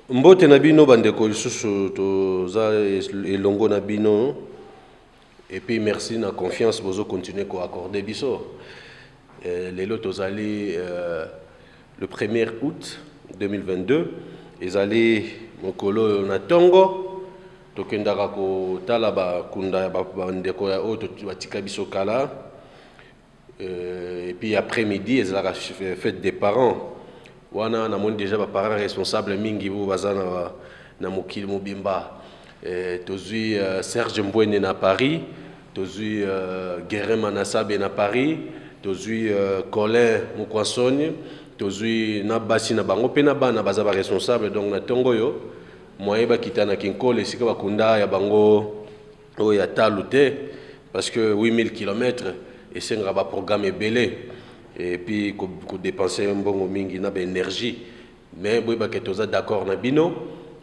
Mbote na bino bandeko lisusu toza elongo na bino et puis merci na confiance bozo continuer ko accorder biso. Lelo tozali le 1er août 2022 ezali mokolo na tongo tokendaka ko tala ba kunda ba bandeko ya oto batika biso kala et puis après-midi ezalaka fête des parents. Wana na moni déjà ba parents responsables mingi bo bazana na mokili mobimba tozui Serge Mbwene na Paris, tozui Guérin Manasabe na Paris, tozui Colin Mukwasoni, tozui na basi na bango pe na bana baza ba responsable donc na tongo yo moye ba kitana kinkole sika bakunda ya bango o ya talute parce que 8000 km et c'est un programme ebelé et puis qu'on dépenser un bon mingi na énergie mais boy ba ketoza d'accord na bino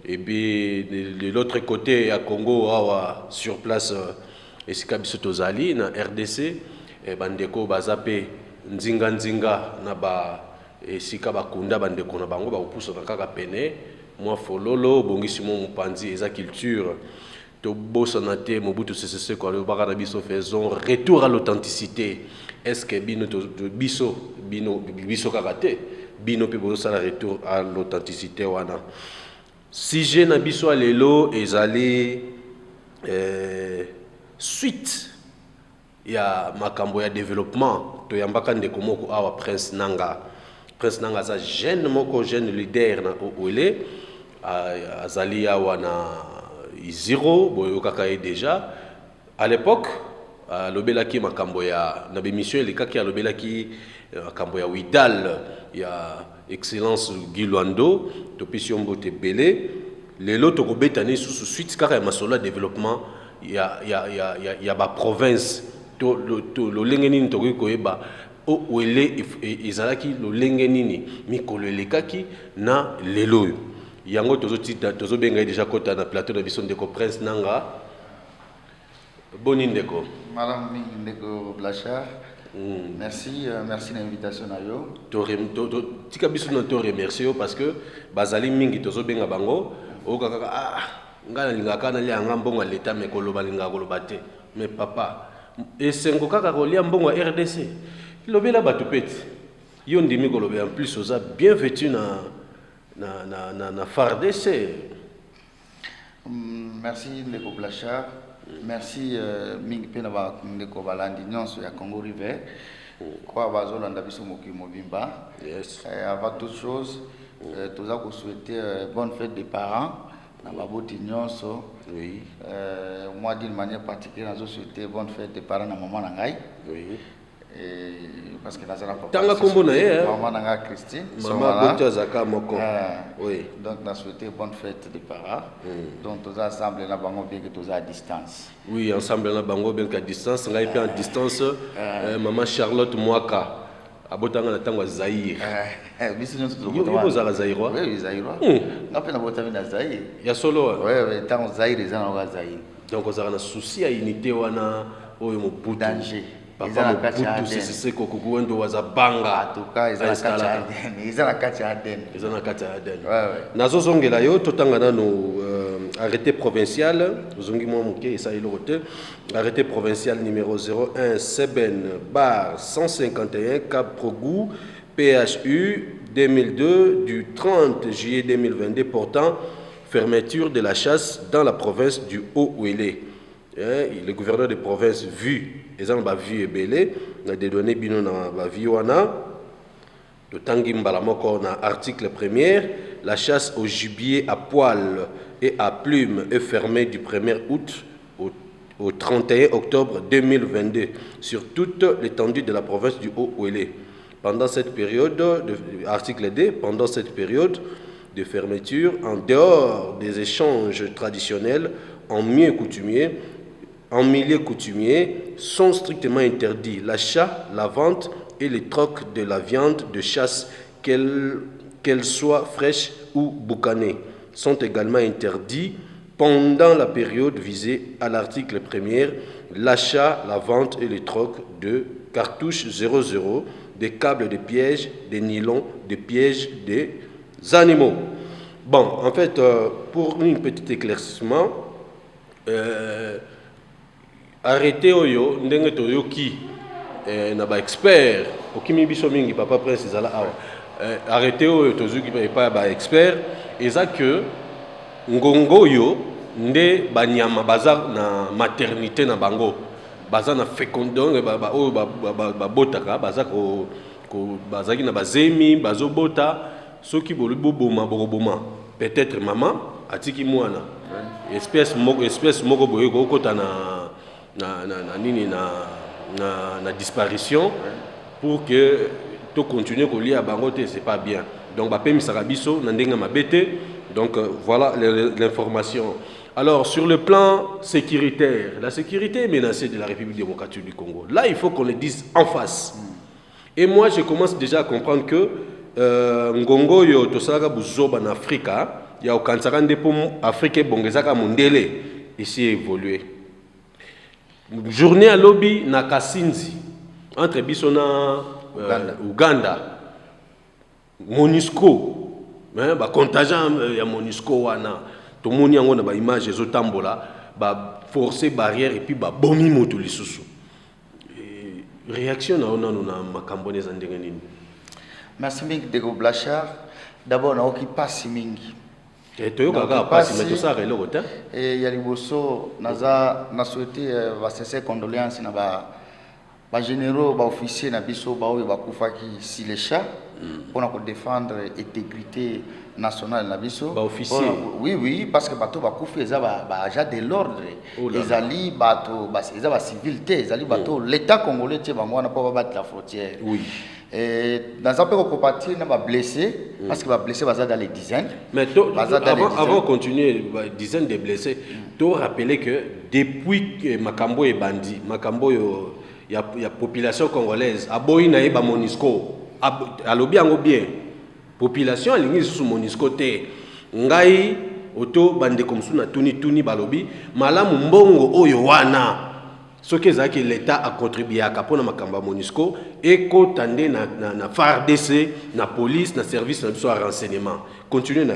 et puis de l'autre côté à Congo sur place esika biso tozali na RDC et bandeko bazape nzinga na ba esika bakunda bandeko na bango ba opusa na kaka pene moi fololo bongisi mo mupanzi eza culture to bossa na te Mobutu Sese Seko le baka na biso faisons retour à l'authenticité. Est-ce que bino biso karaté bino pe bozo sala retour à l'authenticité wana sujet na biso lelo ezali suite ya makambo ya développement to yambaka ndeko moko awa Prince Nanga za jeune moko jeune leader na OLE azali awa na Iziro boyo kaka déjà à l'époque lobelaki makambo ya na bémission elekaki lobelaki makambo ya Widal ya excellence Guy Luando topisi mbote belé lelo tokobetani sous suite kaka ya masolo développement ya ba province to lo lengeni to koyeba o wele ezalaki lo lengeni mikolo elekaki na lelo yango tozo benga déjà kota na plateau de biso ndeko Prince Nanga boni ndeko madame ndeko Blachard. Merci merci l'invitation à yo tika biso na to remercier parce que bazali mingi tozo benga bango o kaka ngana lingaka na lianga mbongo l'état mais koloba linga koloba te mais papa esengo kaka kolia mbongo RDC lobela batu peti yo ndimi koloba en plus oza bien vêtu na FARDC. Merci ndeko Blachard. Merci mingi pena ba ndeko balandi nyonso ya Congo River kwa bazolanda biso mokili mobimba. Yes. Avant toute chose toza ko souhaiter bonne fête des parents na baboti nyonso. Oui. Moi d'une manière particulière je souhaiter bonne fête des parents na maman na ngai. Oui. Parce que nazana papa tanga kombo na ye maman nanga Christine maman bonto azaka moko oui donc na souhaiter bonne fête des parents donc tous ensemble na bango bien que tous à distance oui ensemble na bango bien qu'à distance ngai pe en distance maman Charlotte Mwaka abotanga na tango Zaïre biso nyonso yo zala Zaïre oui Zaïre na pe na botami na Zaïre ya solo oui tango Zaïre ezana na Zaïre donc ozala na souci ya unité wana oyo mobutu danger papa Mobutu Sese Seko kukuwendo wazabanga atuka ezana kati ya Aden nazozongela yo totanga nano arrêté provincial zongi mwa moke esa eloko te arrêté provincial numéro 01 Seben bar 151 Cap Progou PHU 2002 du 30 juillet 2022 portant fermeture de la chasse dans la province du Haut-Ouélé. Le gouverneur de province vu les gens ba vu ebelé na des données bino na ba vie wana de tangi mbala moko na article premier la chasse au gibier à poil et à plumes est fermée du 1er août au 31 octobre 2022 sur toute l'étendue de la province du Haut-Ouélé. Pendant cette période article D pendant cette période de fermeture en dehors des échanges traditionnels en milieu coutumier sont strictement interdits l'achat, la vente et le troc de la viande de chasse, qu'elle soit fraîche ou boucanée, sont également interdits pendant la période visée à l'article 1er, l'achat, la vente et le troc de cartouches 00, des câbles de pièges, des nylons, des pièges des animaux. Bon, en fait, pour un petit éclaircissement, arrêtez Oyo, ndenge toyoki, na ba expert, okimi biso mingi papa prince zala awa. Arrêtez Oyo tozuki pas ba expert, eza que ngongo yo nde banyama baza na maternité na bango, baza na fécondation ba oyo ba botaka baza ko bazaki na bazemi bazobota soki boliboboma bokoboma peut-être maman atiki mwana espèce moko boye kokota na nini na disparition pour que to continuer ko lier bango te, c'est pas bien. Donc ba pemisaka biso na ndenga mabete. Donc voilà l'information. Alors sur le plan sécuritaire, la sécurité est menacée de la République démocratique du Congo. Là, il faut qu'on le dise en face. Et moi, je commence déjà à comprendre que Ngongo yo tosaka buzoba en Afrique, il y a aucun sarande pour Afrique bongezaka mondele ici évolué. Journée à lobby na Kasinzi entre Bisona Uganda, MONUSCO, ba contingent ya MONUSCO wana to moni yango na ba image ezotambola ba forcer barrière et puis ba bomi moto lisusu. Réaction na makambo neza ndenge nini? Merci mingi Dego Blachard. D'abord na okipa mingi. Toyoka ka pasi mais to ça reloko ta. Et ya liboso naza na souhaiter va cesser condoléances na ba généraux ba officiers na biso ba oyo ba kufaki si les chats pour défendre l'intégrité nationale na biso. Ba officier. Oui parce que bato ba kufi eza ba agent de l'ordre. Ezali bato ba eza ba civilité, ezali bato l'état congolais tie bango na pas battre la frontière. Oui. Dans un peu compatir na ba blessé parce que ba blessé baza dans les dizaines. Mais avant de continuer dizaines de blessés, tu rappeler que depuis que Makambo est bandit, Makambo il y a population congolaise aboyi na ba MONUSCO alobi yango bien population alingi sous MONUSCO te ngai oto bande comme na tuni balobi malamu mbongo oyo wana soki ezaki l'état a contribué à kapona makamba MONUSCO et kotande na FARDC na police na service na biso renseignement continuer na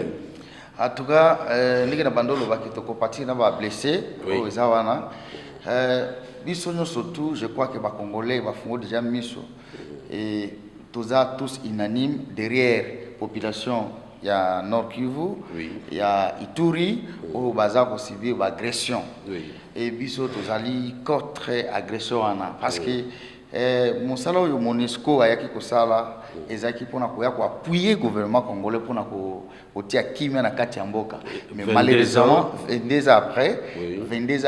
en tout cas ndenge na bandolo bakitoko parti na ba blessé o ezawana biso surtout je crois que ba congolais ba fongo déjà miso et tous unanimes derrière population. Il y a Nord Kivu, il y a Ituri, où baza ko subir agression. Et biso tozali contre agression ana parce que mosala yo MONUSCO ayaki ko sala ezaki pona ko ya ko appuyer gouvernement congolais pona ko otia kimia na kati ya mboka. Mais malheureusement 22 ans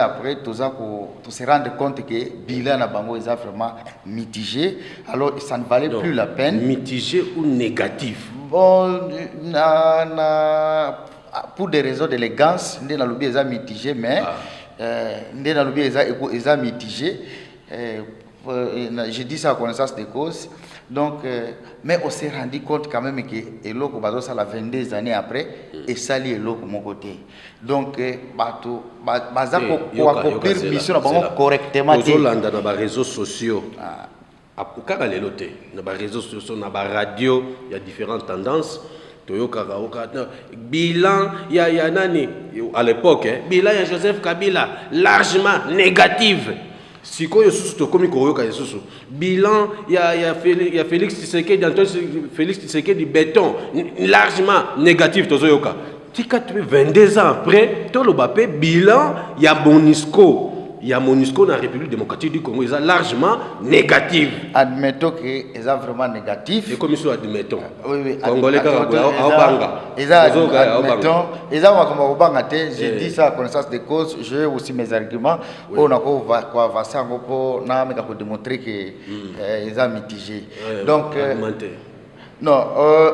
après tout se rendre compte que bilan na bango est vraiment mitigé. Alors ça ne valait plus la peine. Mitigé ou négatif? Bon, pour des raisons d'élégance, ndé na lobi eza mitigé, mais ndé na lobi eza mitigé. Je dis ça à connaissance de cause. Donc, mais on s'est rendu compte quand même que Eloko Bazo ça la 22 années après et sali Eloko mon côté. Donc, bato baza ko accomplir mission correctement. Aux Hollande dans les réseaux sociaux. Kaka lelo te na ba réseaux sociaux na ba radio il y a différentes tendances toyoka bilan ya nani à l'époque bilan ya Joseph Kabila largement négative sikoyo susu to komi koyoka susu bilan ya Félix Tshisekedi Félix Tshisekedi béton largement négatif tozoyoka tika 22 ans après to lo bapé bilan ya MONUSCO. Il y a MONUSCO dans la République démocratique du Congo, ils sont largement négatifs. Admettons qu'ils sont vraiment négatifs. Et comme ils sont admettons. Oui. Congolais, j'ai dit ça à connaissance de cause, j'ai aussi mes arguments. On a démontrer qu'ils sont mitigés. Donc, non,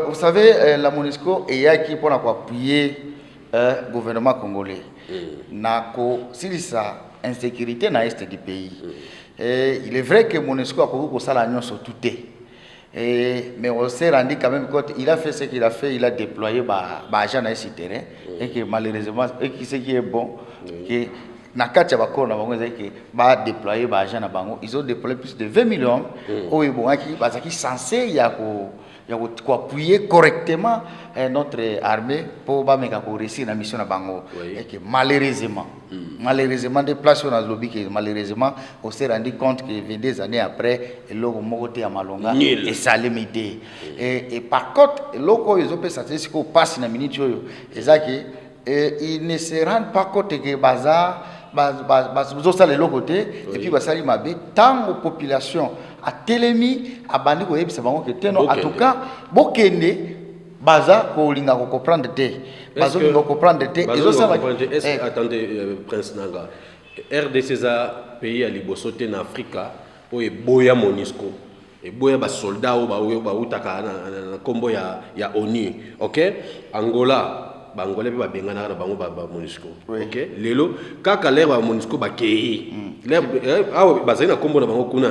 vous savez, la MONUSCO est qui pour appuyer le gouvernement congolais. Si ça insécurité dans l'est du pays. Il est vrai que MONUSCO a beaucoup de l'union sur tout. Mais on s'est rendu quand même compte, il a fait ce qu'il a fait, il a déployé des agents dans ce terrain. Et que malheureusement, ce qui est bon, que ils ont déployé plus de 20 millions. Ils sont censés appuyer correctement notre armée pour réussir la mission à Bango. Et que malheureusement, des places on a lobby que malheureusement, on s'est rendu compte que 22 années après, le logo Mogote à Malonga et ça l'a m'aider. Et par contre, le logo ils ont fait ça, c'est ce qu'on passe dans minute et ça que ils ne se rendent pas compte que bazar vous avez le côté et puis basali mabe tant de population a télémi a bandi ko yebisa bango que teno en tout cas bokende baza ko linga ko comprendre te bazo linga ko comprendre te et ça attendez prince Nanga RDC za pays à liboso te na Afrika po e boya MONUSCO et boya ba soldat o ba utaka na kombo ya ONU. OK, Angola Bangolais ba bengana na bango ba MONUSCO. OK, lelo kaka lèr ba MONUSCO ba kei lèr ba zena kombo na bango kuna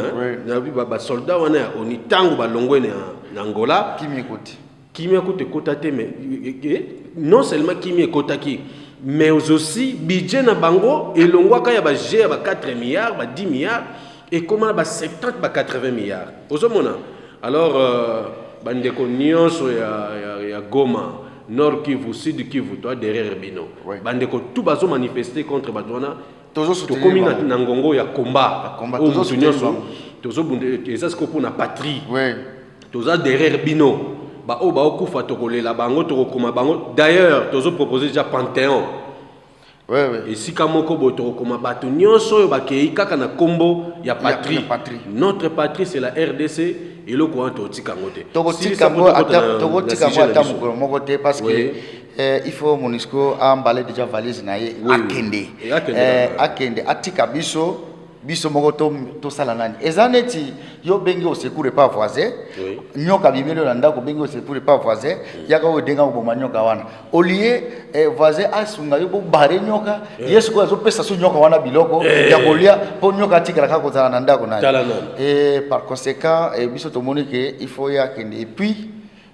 na ba soldat wana ya ONU tango ba longwe na Angola kimi écoute kota te mais non seulement kimi kota ki mais aussi budget na bango elongwa ka ya ba G ba 4 milliards ba 10 milliards et comment ba 70 ba 80 milliards ozomona. Alors bandeko nyonso ya Goma Nord Kivu, Sud Kivu, toi derrière Bino. Bandeko tout bazo manifester contre Batouana. Tozo komi na ngongo ya combat. Tozo soutenir. Tozo bunde ezas ko na patrie. Tozo derrière Bino. Ba o ba okufa tokolela bango tokokoma bango. D'ailleurs, tozo proposer déjà Panthéon. Et si kamoko bo tokokoma bato nyonso yo bakei kaka na kombo ya patrie. Notre patrie c'est la RDC. Et le courant parce que il faut MONUSCO emballer déjà valise naie akende atika biso mogoto to salanani ezaneti yo bengi au secours pas voisin nyoka bimelo na ndako bengi au secours pas voisin yaka o denga ko manyoka wana olie voisin asunga yo bare nyoka yesu ko azo pesa so nyoka wana biloko ya kolia po nyoka tikala ka ko zala na ndako na et par conséquent biso to monique il faut ya kende et puis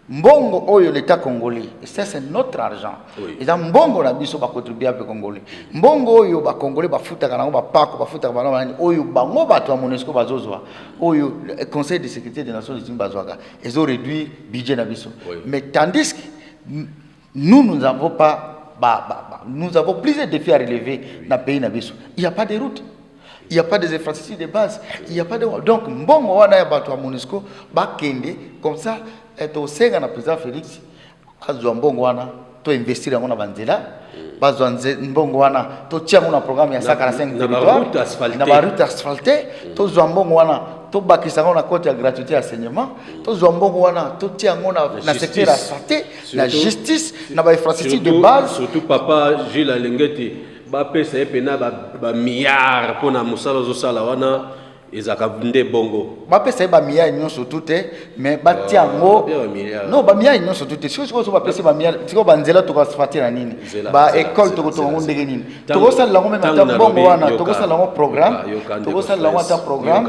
mbongo oyo l'état congolais ça c'est notre argent et dans mbongo na biso ba contribuer avec congolais mbongo oyo ba congolais ba futa kana ba pako ba futa ba na oyo bango bato MONUSCO bazozwa oyo conseil de sécurité des nations unies bazwaka ils ont réduit budget na biso mais tandis que nous n'avons pas nous avons plusieurs défis à relever dans le pays na biso il y a pas de route. Il n'y a pas des infrastructures de base, il n'y a pas de... Donc, mbongo wana ya bato MONUSCO ba kende comme ça to senga na président Félix azwa mbongo wana to investir ngona banzela bazwa mbongo wana to tia ngona programme ya 145 territoire na route asphaltée to zwa mbongo wana to bakisa ngona côté ya gratuité ya enseignement to zwa mbongo wana to tia ngona na secteur ya santé la justice na ba infrastructure de base surtout papa Gilles Alengeti ba pesa epena ba milliard pona musala zo sala wana ezaka vunde bongo ba pesa ba milliard nyonso tout mais ba tiango non ba milliard nyonso tout ce que so ba pesa ba milliard tiko banzela to ka sfatira nini ba école to ko ndenge nini to ko sala ngo même ta bongo wana to ko sala ngo programme to ko sala ngo ta programme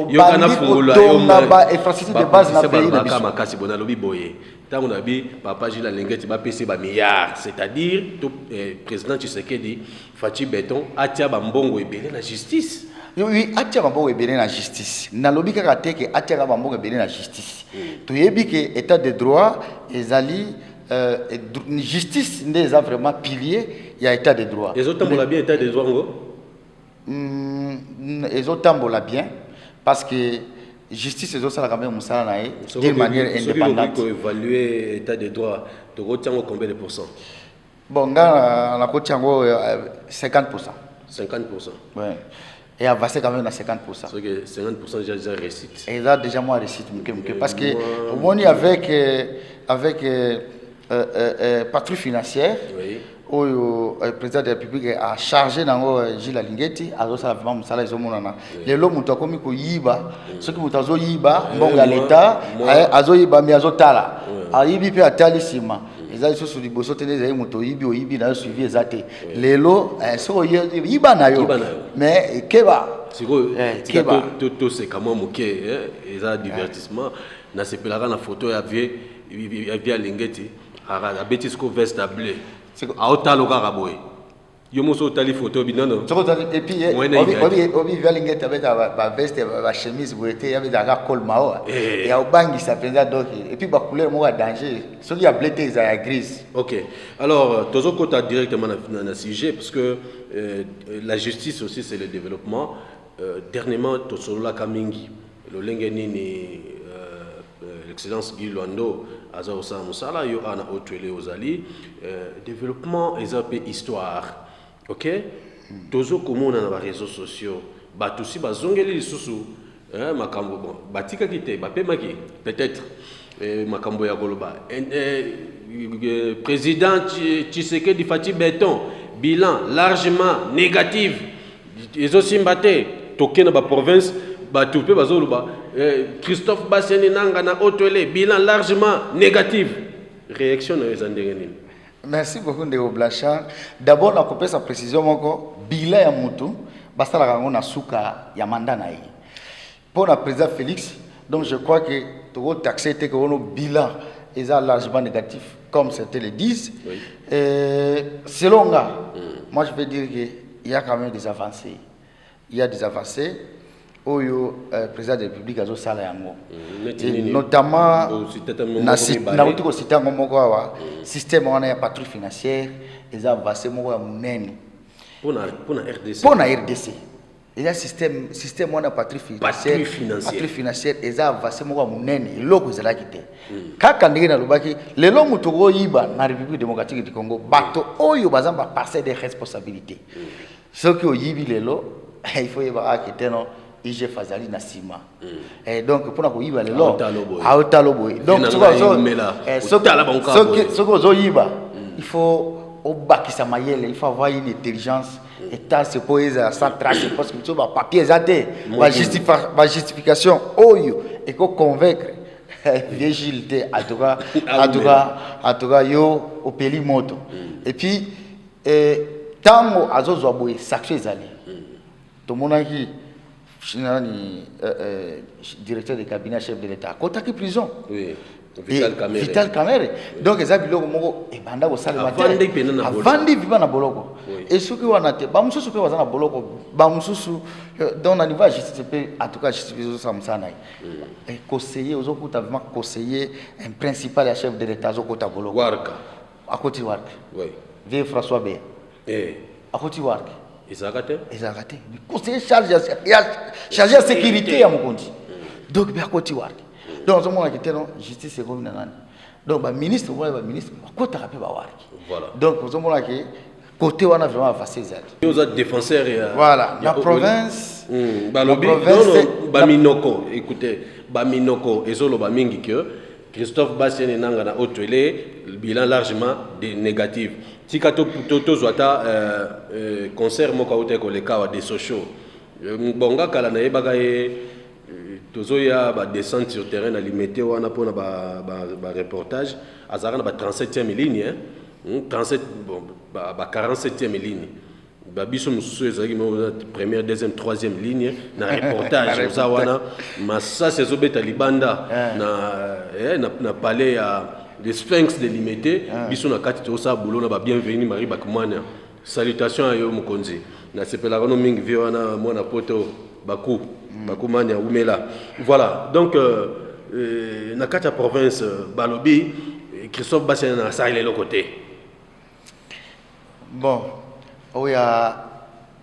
yo kana fungula yo ba infrastructure de base na pays na biso makasi bona lobi boye tant on a vu papa Gilles Alengeti ba pesa ba milliard c'est-à-dire tout président Tshisekedi Fachi Beton atia ba mbongo ebele na justice. Oui, atia bambo ebele na justice. Na lobi kaka te ke atia bambo ebele na justice. To yebi ke état de droit ezali justice ndeza vraiment pilier ya état de droit. Les autres tambola bien état de droit ngo. Les autres tambola bien parce que justice les autres ça la quand même musala nae d'une manière indépendante. Pour évaluer état de droit, to rotiango combien de pourcents? Bon, nga na rotiango 50%. 50%. Ouais. Et avancer quand même à 50%. C'est que 50% déjà récite. Et là déjà moi récite parce que au moins avec patrouille financière où le président de la République a chargé dans Gilles Alengeti a ça vraiment ça les hommes na les lots muto comme ko yiba ce qui muto zo yiba bon ya l'état azo yiba mi azo tala a yibi pe atali sima ezali so sur liboso tene ezali muto yibi o yibi na suivi ezate lelo so yiba na yo mais keba siko to c'est comment moké eza divertissement na sepelaka na photo ya vie Alengeti a bêtise ko veste bleu a otalo kaka boy Yo moso tali photo binano. Et puis obi valingeta beta ba veste ba chemise boete ya beta ka col mao. Et au bangi ça penza donc et puis ba couleur mo danger. Ce qui a blété ça grise. OK. Alors tozo kota directement na sujet parce que la justice aussi c'est le développement. Dernièrement tosolola kamingi. Le lengeni ni l'excellence Guy Luando azaosa musala yo ana otwele ozali développement ezapé histoire. OK, tozo komona na ba réseaux sociaux bato si bazongeli lisusu makambo bon batika kite bapemaki peut-être makambo ya koloba président Tshisekedi Fati Béton bilan largement négatif ezosimba te toke na ba province bato pe bazoluba Christophe Basseni nanga na otwele bilan largement négatif réaction na ezandengeni. Merci beaucoup Ndeko Blanchard. D'abord na kopesa précision moko bilan ya mutu basala kango na suka ya mandat na ye. Pour le président Félix, donc je crois que tout taxé que le bilan est largement négatif comme certains le disent. Oui. Selon moi je veux dire qu'il y a quand même des avancées. Il y a des avancées. Oyo président de la République a sala yango notamment na utiko sita ngomoko wa système wana ya patrouille financière eza avancé moko ya munene pour na RDC il y a système wana patrouille financière eza avancé moko ya munene eloko ezala kite kaka ndenge na lobaki lelo mutu ko yiba na République démocratique du Congo bato oyo bazamba passer des responsabilités ce qui oyibi lelo il faut y avoir kite non IG Fazali na sima. Et donc pour na ko yiba lelo aotaloboy. Donc ce que zo yiba il faut obakisa mayele, il faut avoir une intelligence état c'est pour sans trace parce que tu vas papier zate ba justification oyo et ko convaincre vigilité en tout cas yo au peli moto. Et puis tango azozo boy saction ezali. To monaki directeur de cabinet chef de l'État. Kota qui prison. Oui. Vital Kamere. Donc les abiloko moko e banda ko sala matin. Avandi viva na boloko. Et ce qui wana te ba mususu pe wazana boloko ba mususu dans la niveau justice pe en tout cas justice ça msana. Et conseiller ozokuta vraiment conseiller un principal et chef de l'État ozokota boloko. Warka. Akoti Warka. Oui. Vieux François B. Akoti Warka. Ezagate. Le conseiller chargé à sécurité à Mokondi. Donc, bien côté Wark. Donc, on a quitté justice et comme nanani. Donc, le ministre, le ministre, côté rappel Wark. Voilà. Donc, on a quitté côté on a vraiment avancé ça. Nous autres défenseurs. Voilà. La province. La province. Baminoko. Écoutez, Baminoko. Ezolo bamingi que Christophe Basseni nanga na otwele bilan largement négatif. Si kato zwata concert moka ote ko le kawa des sociaux bonga kala na yebaka ye tozoya ba descente sur terrain na limité wana pona ba reportage azara na ba 37e ligne 37 bon ba 47e ligne ba biso mususu ezaki mo première deuxième troisième ligne na reportage za wana massa sezobeta libanda na palais ya les sphinx de limité biso na kati to sa boulot na ba bienvenue Marie Bakumana salutations à yo mukonzi na sepela kono mingi vi wana mona poto bakumanya umela voilà donc na kati ya province balobi Christophe Basseni na sa ile côté bon oya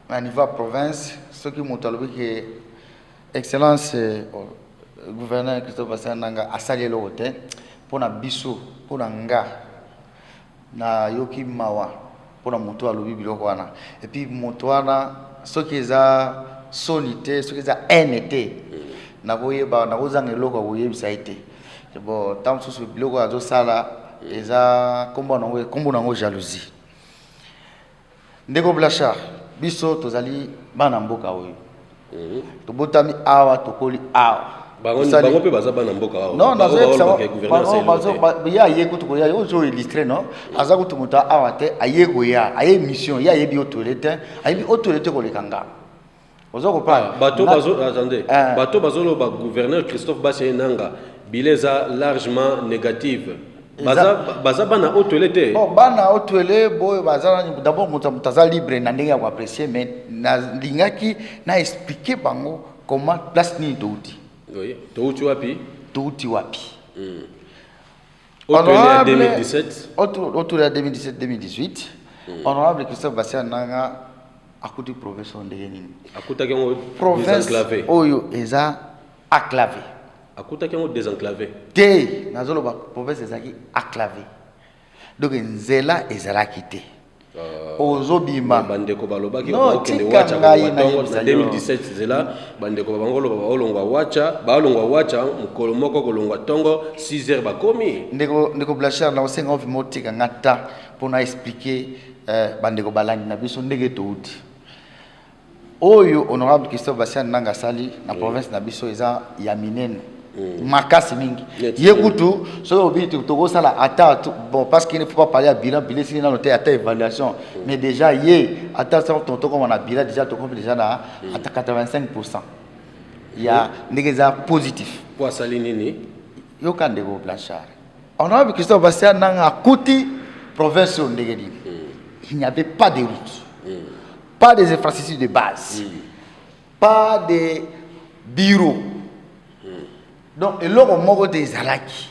à niveau province ce qui motalobi que excellence gouverneur Christophe Basseni nanga asali le côté pour na biso pour na nga na yoki mawa pour na moto alobi biloko wana et puis moto wana ce qui za sonité ce qui za NT na boyeba na kozanga eloko boyebisa ite bon tant sous biloko azo sala eza kombo na ngo jalousie Ndeko Blanchard biso tozali bana mboka oyo tobotami awa tokoli awa bango pe baza bana mboka awa non ya yeko to ya ozo illustré non aza kutu muta awa te ayeko ya aye mission ya yebi autorité ayebi autorité ko lekanga ozo ko pa bato bazo attendez bato bazolo ba gouverneur Christophe Basseni nanga bileza largement négative baza bana otwele te. Bon bana otwele boy baza d'abord mutaza libre na ndenge ya apprécier mais na lingaki na expliquer bango comment place ni touti. Oui, touti wapi? Touti wapi. Otwele à 2017. Otwele à 2017-2018. Honorable Christophe Bassia Nanga akuti province ndenge nini? Akuta kengo désenclavé. Oyo eza acclavé. Akuta kengo désenclavé. Te nazolo ba province ezaki acclavé. Donc nzela ezalaki te. Ozobima bandeko balobaki no, okende wacha na 2017 zela bandeko babangolo baolongwa wacha mukolo moko kolongwa tongo 6h bakomi ndeko Blachard na osenga ofi motika ngata pona expliquer bandeko balangi na biso ndenge touti oyo honorable Christophe Bassia Nanga sali na province na biso eza ya minene makasi mingi yekutu so obiti toko sala ata bon parce qu'il ne faut pas parler à bilan c'est dans noté ata évaluation mais déjà ata ça tonto comme on a bilan déjà to compte déjà na ata 85%. Il y a ndegeza positif pour sali nini yo kandego Blachard honorable Christophe Bassia Nanga kuti province ndegedi il n'y avait pas de route pas des infrastructures de base pas de bureaux. Donc, et l'homme moko des zalaki.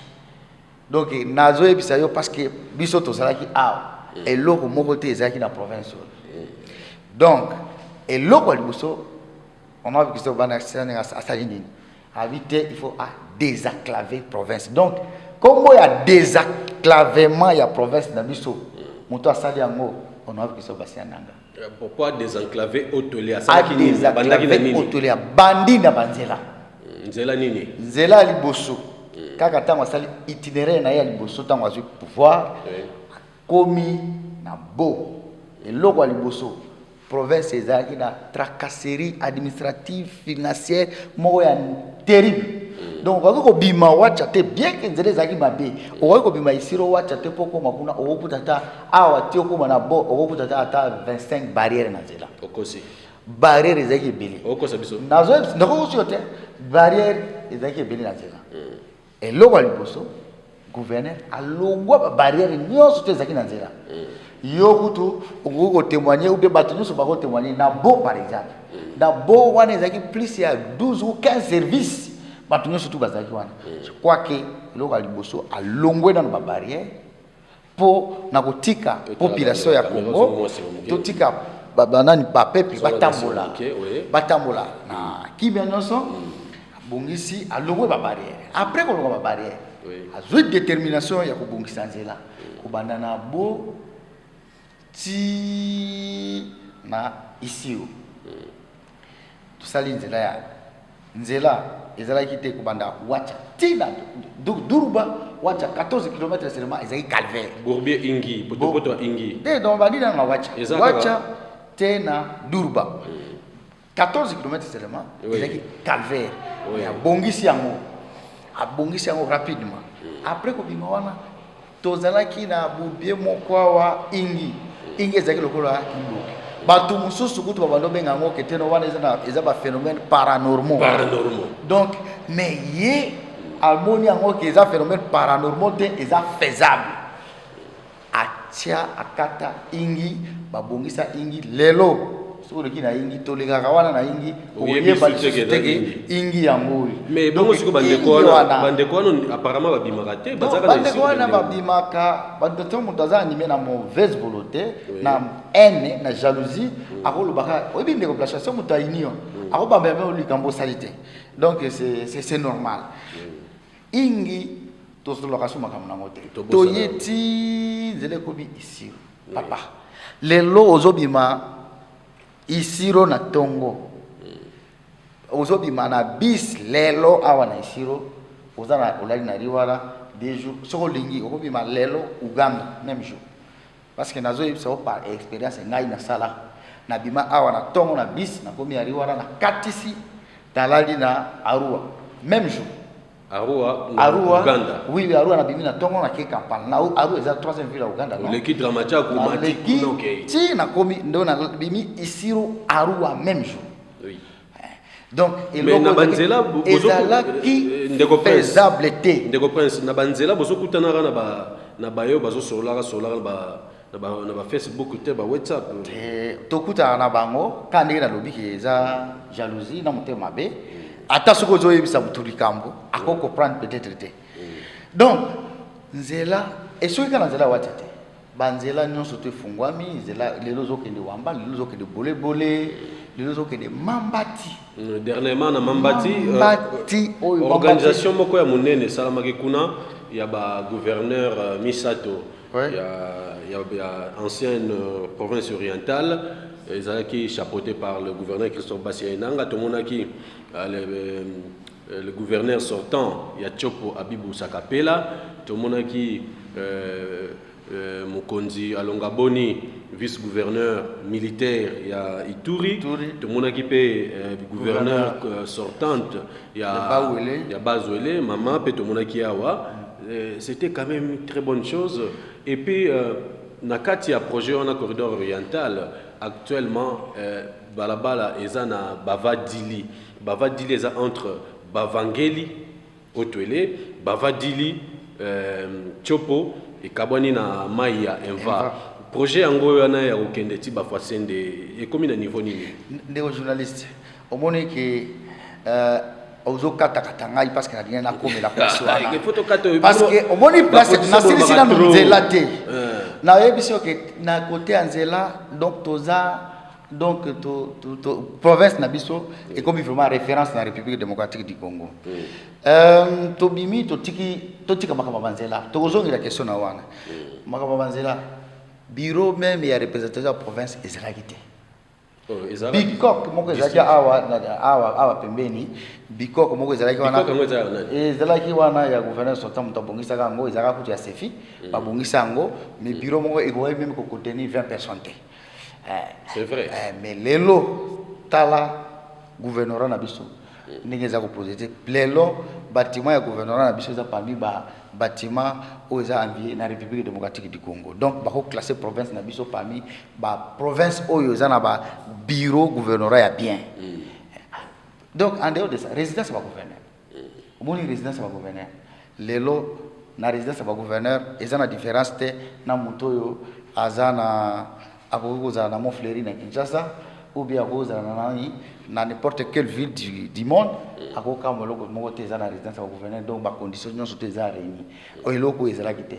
Donc, nazo ebisayo parce que biso to zalaki a et l'homme moko des zalaki na province. Donc, et l'homme liboso on a vu que ça va na salini. Habiter, il faut désenclaver province. Donc, comme il y a désenclavement il y a province na biso, moto asali yango on a vu que ça va Bassia Nanga. Pourquoi désenclaver Otolé à désenclaver Otolé bandi na banzela. Nzela nini? Nzela liboso. Kaka tango asali itinéraire na ya liboso tango azu pouvoir. Komi na bo. Et loko liboso. Province ezaki na tracasserie administrative, financière, moko ya terrible. Donc ko bima wacha te bien que nzela ezaki mabe. Ko bima isiro wacha te poko makuna okutata awa te okoma na bo okutata ata 25 barrières na nzela. Okosi. Barrière ezaki belé. Okosa biso. Nazo ndako sote barrière ezaki belé na nzela. Et loko liboso gouverneur alongwa barrière nyonso te ezaki na nzela. Yokutu oko témoigner ou bien bato nyonso bako témoigner na bo par exemple. Na bo wana ezaki plus ya 12 ou 15 services bato nyonso tout bazaki wana. Je crois que loko liboso alongwe dans ba barrière pour na kotika population ya Congo totika banani ba peuple batambola na kimia nyonso bongisi alongwe ba barrière après kolonga ba barrière azwi détermination ya kobongisa nzela kobanda na bo ti na isio tosali nzela ya nzela ezalaki te kobanda wacha tina duruba wacha 14 km seulement ezaki calvaire Bourbier Ingi poto Ingi te donc bandina na wacha tena duruba 14 km seulement ezaki calvaire abongisi yango rapidement après kobima wana tozalaki na bubie mokwa Ingi ezaki lokola kindo bato mususu kutu babando benga ngo keteno wana eza ba phénomène paranormaux donc mais almoni yango ke eza phénomène paranormal te eza faisable atia akata Ingi babongisa Ingi lelo soko kina Ingi toleka wana na Ingi oyeba teke Ingi yango mais bongo siko bandeko wana apparemment babimaka te bazaka na bandeko wana babimaka bandoto mutaza animé na mauvaise volonté na haine na jalousie akolobaka oyebi ndeko Blachard muta union akobamba me likambo salite donc c'est normal Ingi tosoloka suma kamunango te toyeti zele kobi ici papa lelo ozobima isiro na tongo ozobima na bis lelo awa na isiro ozana olali na riwara des jours soko lingi okobima lelo Uganda même jour parce que nazo yebisa par expérience ngai na sala na bima awa na tongo na bis na komi riwara na katisi talali na Arua même jour Arua Uganda. Oui, Arua na bimi na tongo na ke Kampala. Na Arua eza 3e ville à Uganda, non? L'équipe dramatique automatique OK. Ti na komi ndo na bimi isiro Arua même jour. Oui. Donc et mais na banzela bozo faisable te. Ndeko Prince na banzela bozo kutana na ba na bayo bazo solar na ba Facebook te ba WhatsApp tokuta na bango kandi na lobi ki za jalousie na motema mabe ata soko zo yebisa mutulikambo akoko prendre peut-être te donc nzela esoika na nzela watete banzela nyonso te fungwami nzela lelo zo kende wamba lelo zo kende bole lelo zo kende mambati dernièrement na mambati organisation moko ya monene salamaki kuna ya ba gouverneur Misato il y a ancienne province orientale, qui chapeauté par le gouverneur Christophe Bassiainanga, tout le monde qui le gouverneur sortant, il y a Chopo Abibou Sakapela, tout le monde qui Mukonzi Alongaboni, vice-gouverneur militaire, il y a Ituri, tout le monde qui paie gouverneur sortante, il y a Bazouele, Mama, tout le monde qui a c'était quand même une très bonne chose. Et puis, nakati ya projet on a corridor oriental actuellement balabala ezana bavadili eza entre Bavangeli Otwele Bavadili Chopo et Kabwani na Maya Enva projet yango yana ya okende ti bafasende et comme na niveau nini ndeko journaliste omoni ke ozo kata ngai parce que na rien na komela place wana parce que omoni place na silisi na nzela te na yebiso ke na côté nzela donc toza donc to province na biso et comme vraiment référence na République démocratique du Congo to bimi to tika makamba nzela to kozongi la question na wana makamba nzela bureau même ya représentation de province ezalaki te Bikok moko ezalaki awa pembeni Bikok moko ezalaki wana ya gouverneur sortant mutabongisa kango ezalaka kutu ya Sefi babongisa yango mais bureau moko ekoki même ko contenir 20 personnes. C'est vrai. Mais lelo tala gouvernorat na biso ndenge za ko poser lelo bâtiment ya gouvernorat na biso za parmi bâtiment aux enviés na République démocratique du Congo. Donc ba ko classer province na biso parmi province oyo za na bureau gouvernorat ya bien. Donc en dehors de ça résidence ba gouverneur. Moni résidence ba gouverneur. Lelo na résidence ba gouverneur ezana différence te na mutoyo azana akokoza na Montfleury na Kinshasa ou bien akokoza na n'importe quelle ville du monde akoka moloko moko te ezana résidence ba gouverneur donc ba conditions nyonso te za réuni eloko ezala kite.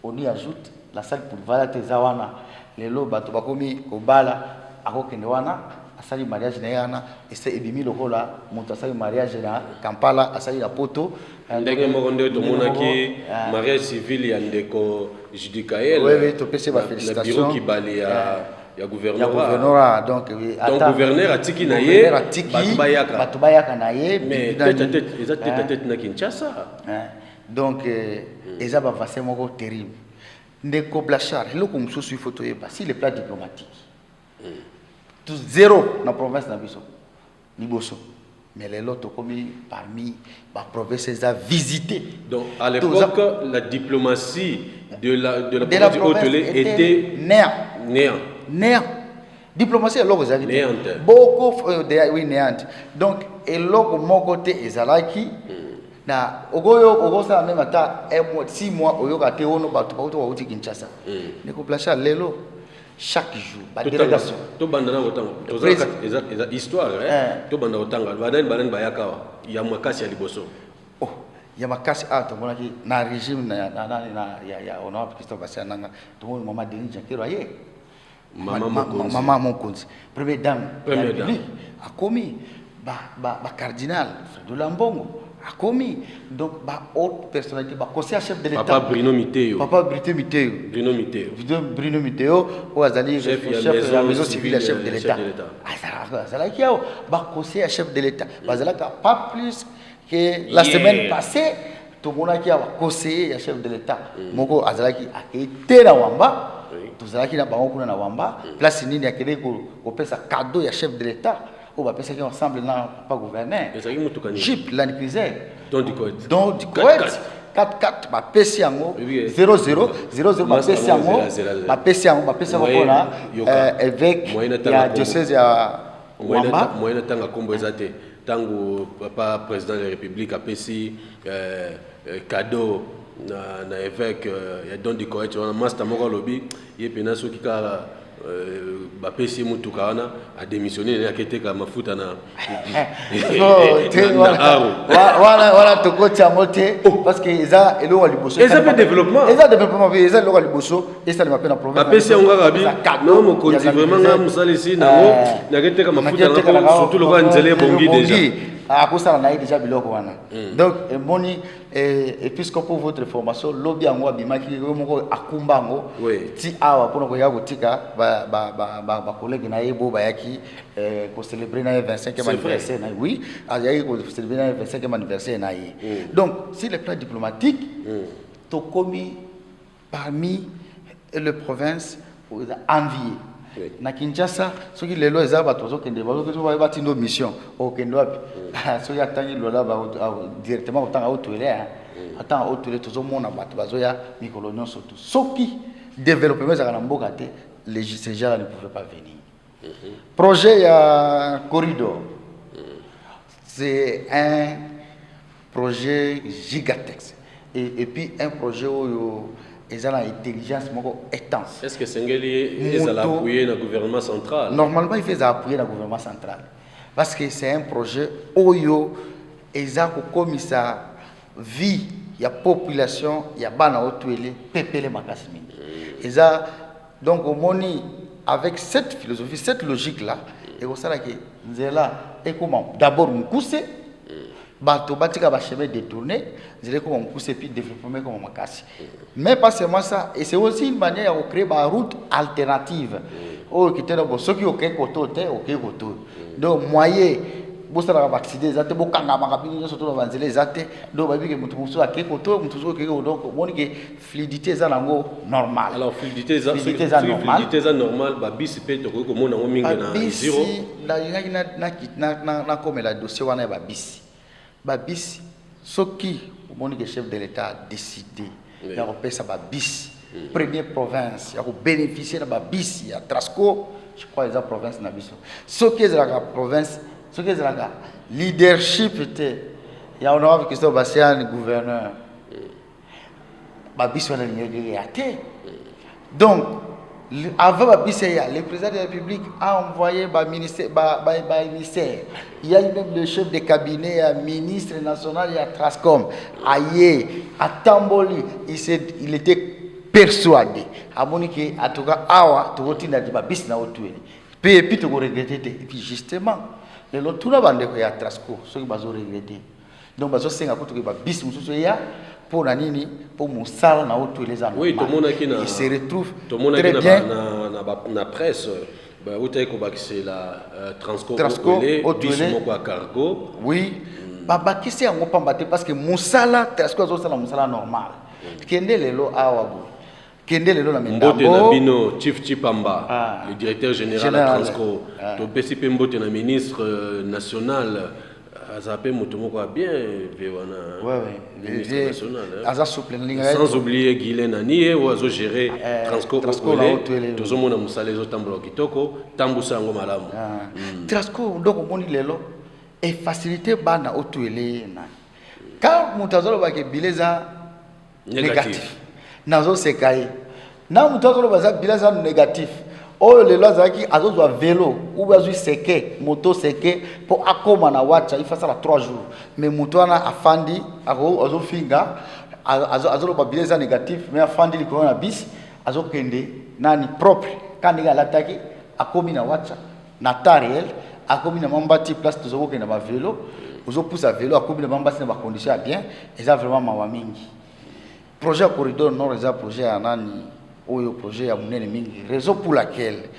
On y ajoute la salle pour vala te za wana lelo bato bakomi kobala akokende wana asali mariage na yana ese ebimi lokola moto asali mariage na Kampala asali la poto ndenge moko nde tomonaki mariage civil ya ndeko Judicael oui to pese ba félicitations bureau kibali ya gouvernorat donc gouverneur atiki na ye batu bayaka na ye mais tête na Kinshasa donc eza ba vaccin moko terrible ndeko Blachard eloko mususu photo yeba si le plan diplomatique tout zéro dans la province de Bisso. Liboso. Mais les autres commis parmi la province a visité. Donc à l'époque, la diplomatie de la province était néant. Diplomatie est l'autre beaucoup oui néant. Donc et l'autre mon côté ezalaki na ogoyo sa même ata 6 mois oyoka te ono batu ba uti Kinshasa. Ndeko Blachard lelo chaque jour délégation to bandana otanga eza histoire to bandana otanga badani bayakawa ya makasi ya liboso ya makasi to monaki na régime ya honorable Christophe Bassiananga to mona mama Denis Jakero ye mama Mokonzi première dame akomi ba cardinal de Lambongo akomi donc haute personnalité conseiller chef de l'état Papa Bruno Miteo ou azali chef de la maison civile chef de l'état azala kiao conseiller chef de l'état bazalaka pas plus que la semaine passée tout le monde qui a conseiller chef de l'état moko azalaki akete na wamba tozalaki na bango kuna na wamba place nini akede ko pesa cadeau ya chef de l'état ou va penser ensemble là pas gouverneur Jeep Land Cruiser donc du code 4 ba pesi yango 00 ba pesi yango pona évêque ya diocèse ya Wamba moyen tanga kombo ezate tango papa président de la République a pesi cadeau na évêque ya don di koete wana master moko lobby ye pena soki kala bapesi mutuka wana a démissionné na keteka mafuta na voilà tokotia mote parce que eza eloko liboso eza pe développement eza eloko liboso esa na pena province bapesi on gabi non mo konti vraiment nga musalisi na keteka mafuta na surtout le nzele bongi déjà akosala na ye déjà biloko wana donc moni et puisque pour votre formation lobby yango abimaki moko akumba yango ti awa mpona koya kotika ba collègue na ye bo bayaki ko célébrer na 25e anniversaire na oui ayaki ko célébrer na 25e anniversaire na ye donc sur le plan diplomatique to komi parmi les provinces enviées na Kinshasa soki lelo eza bato zokende bazokende batindo mission okende wapi soki atangi lola ba directement otanga otwele atanga otwele tozomona bato bazoya mikolo nyonso tout soki développement ezaka na mboka te ces gens ne pouvaient pas venir projet ya corridor c'est un projet gigantesque et puis un projet où ils ont l'intelligence intense. Est-ce que Sengeli est appuyé dans le gouvernement central? Normalement, il fait appuyer dans le gouvernement central. Parce que c'est un projet où ils ont comme ça vie, il y a population, il y a bana autoélé, pépélé makasimi. Donc au moni avec cette philosophie, cette logique là, et au sala que nzela et comment d'abord on cousse bato batika ba chemin détourné zile comme on cousse puis développer comme makasi. Mais pas seulement ça, et c'est aussi une manière de créer une route alternative. Oh qui était là ceux qui OK côté OK côté. Donc moyen bosala ba accident zate bokanga makabini surtout na banzele zate do babi ke mutu musu ake côté mutu zo ke donc moni que fluidité za nango normal. Alors fluidité za normal ba bis pe to ko mona ngo mingi na zero. Na comme la dossier wana ba bis. Ba bis soki moni que chef de l'état a décidé il y a repéré ça bis première province il y a bénéficier de bis il y a Trasco je crois les province na biso ce qui est la province ce qui est la leadership était il y a honorable Christophe Bassian gouverneur ba bis on a été donc avant le président de la République a envoyé ministère. Il y a même le chef de cabinet, le ministre national, il y a Trascom, Aïe, à Tamboli, il était persuadé. À Monique, à tout cas, Awa, tout le monde a dit, bis na otueli. Puis tu regretter. Et puis justement, le lot tout le monde a Trasco, ceux qui ont regretté. Donc, ils ont dit que bis musuya. Pour Nanini, pour Moussala, na auto les amis. Oui, tout le monde qui il se retrouve très bien. Na presse, où c'est la Transco, cargo. Oui, baba qui c'est un mot parce que Moussala, Transco, c'est la Moussala normal. Kende lelo awabu. Kende lelo la Mbote na bino Chief Chipamba, le directeur général de Transco. To PCP Mbote na ministre national. Azapé Mutomoko a bien sans oublier Guylaine Nani ou Azo gérer Transco tout monde a moussale les autres kitoko tambusa ngo malamu Transco donc on dit lelo et faciliter bana otuele na quand mutazolo ba ke bileza négatif nazo sekai na mutazolo ba za bileza négatif. Oh les lois qui azozwa vélo ou bazui seke moto seke pour akoma na wacha il fait ça 3 jours mais moto ana afandi azo finga azo ba bileza négatif mais afandi li corona bis azo kende nani propre quand il a l'attaqué akomi na wacha na tarel akomi na mambati place tozoko kenda ba vélo ozo pousse à vélo akomi na mambati na ba condition bien et ça vraiment mawa mingi projet corridor nord ça projet anani au projet à monnaie mingi raison pour laquelle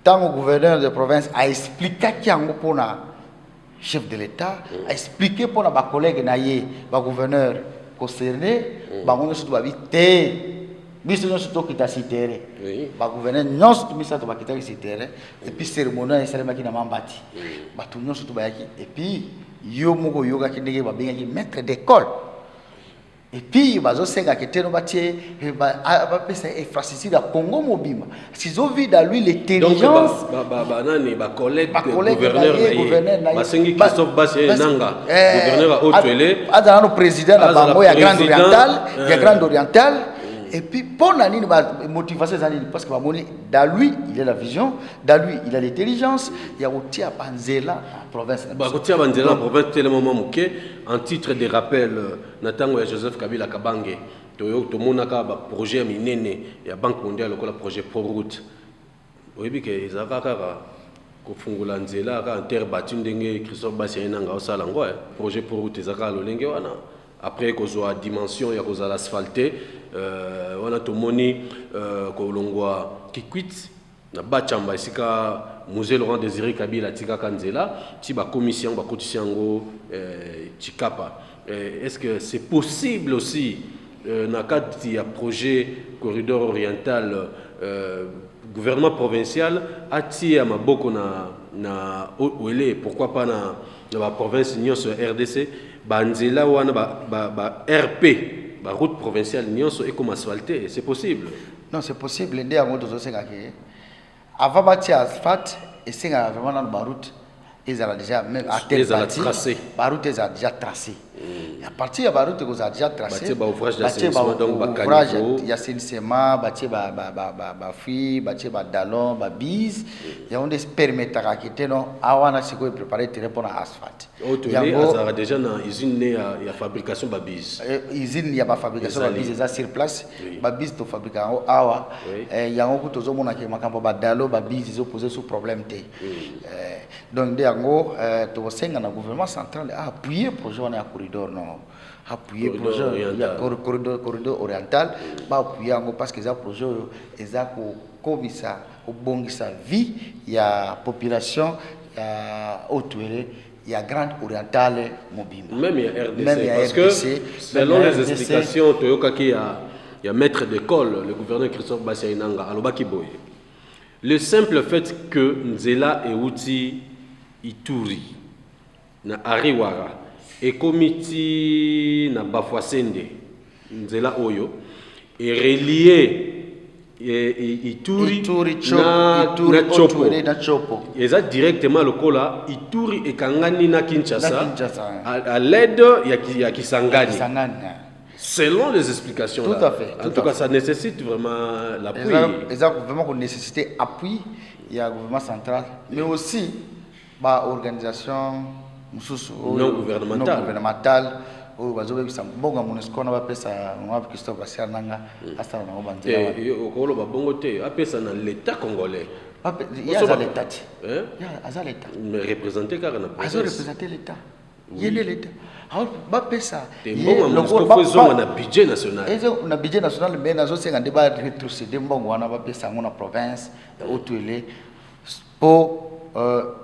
tant le gouverneur de province a expliqué qu'il y a un pour chef de l'état a expliqué pour na ba collègue naie ba gouverneur concerné ba on surtout ba vite biso surtout qui t'a cité ba gouverneur non surtout misa to ba qui t'a cité et puis cérémonie cérémonie qui na mambati ba tout non surtout ba yaki et puis yo moko yoga ki ndenge ba benga ki maître d'école Et puis, bazo senga keteno batie ba pesa infrastructure ya Congo mobima. S'ils ont vu dans lui l'intelligence. Donc nani ba collègue gouverneur na basengi Christophe Bassi Nanga gouverneur Otwele azana no président na bango ya Grande Orientale, ya Grande Orientale. Et puis pour nani ba motivation zani parce que bamoni dans lui il a la vision, dans lui il a l'intelligence, il y a otia banzela province. Ba otia banzela province tellement moké en titre de rappel natango ya Joseph Kabila Kabange to monaka ba projet minene ya Banque mondiale ko la projet pour route. Oyebi ke ezaka ko fungula nzela ka interbatu ndenge Christophe Bassi Nanga osala ngo projet pour route ezaka lolenge wana. Après qu'on soit dimension ya kozala asphalté on a tout moni kolongwa kikwit na bachamba isika musée Laurent Désiré Kabila tika kanzela ti ba commission ba kotisango tikapa. Est-ce que c'est possible aussi na cadre ya projet corridor oriental gouvernement provincial ati maboko na ouele pourquoi pas na la province nyonso RDC banzela wana ba RP ba route provinciale nyonso et comme asphalté c'est possible. Non, c'est possible ndé yango tozo senga ke avant bati asphalte et senga vraiment dans ba route ils ont déjà même à tel tracé ba route ils ont déjà tracé. Et à partir de la route ils ont déjà tracé bati ba ouvrage d'assainissement donc ba caniveau il y a assainissement bati ba fui bati ba dallon ba bise il y a on des permettra que non awana siko préparer terrain pour asphalte. Yango ça déjà na usine ya fabrication ba bise. Usine ya ba fabrication ba bise ça sur place ba bise to fabriquer awa yango ko tozo mona ke makambo ba dallon ba bise ils ont posé sous problème té. Donc de yango to senga na gouvernement central a appuyer projet on a corridor non appuyer projet corridor oriental ba appuyer yango parce que ça projet eza ko komisa ko bongisa vie ya population ya Otwele ya Grande Orientale mobile même ya RDC parce que selon les explications toyoka ki ya maître d'école le gouverneur Christophe Bassi Nanga alobaki boye le simple fait que nzela e uti Ituri na Ariwara et komiti na Bafwasende nzela oyo est relié Ituri na Chopo et ça directement le cola Ituri et Kangani na Kinshasa à l'aide ya Kisangani selon les explications tout là. À fait en tout cas ça nécessite vraiment l'appui vraiment qu'on nécessité appui il y a gouvernement central mais aussi ba organisation non gouvernementale o bazobe bisa bonga MONUSCO na ba pesa ngwa Christophe Bassi Nanga asala na banzela okolo ba bongo te apesa na l'état congolais il y a l'état il y a l'état mais représenter car na azo représenter l'état yende l'état ba pesa bongo MONUSCO faut na budget national na budget national mais nazo senga de ba retrocéder bongo wana ba pesa ngona province Otwele pour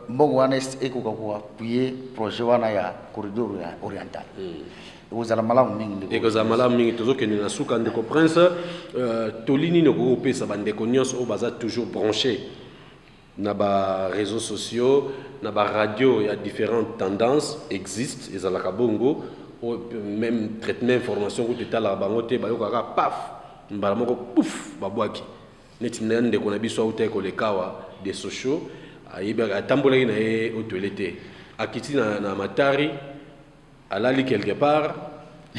mbongo wana ekoka ko appuyer projet wana ya corridor oriental ozala malamu mingi ndeko ekozala malamu mingi tozokende na suka ndeko prince tolini ne ko pesa bandeko nyonso o baza toujours branché na ba réseaux sociaux na ba radio il y a différentes tendances existent ezalaka bongo même traitement information ko tetala bango te bayokaka paf mbala moko pouf babwaki neti ndeko na biso auta ko lekawa des sociaux ayeba tambolaki na ye Otwele te akiti na Matari alali quelque part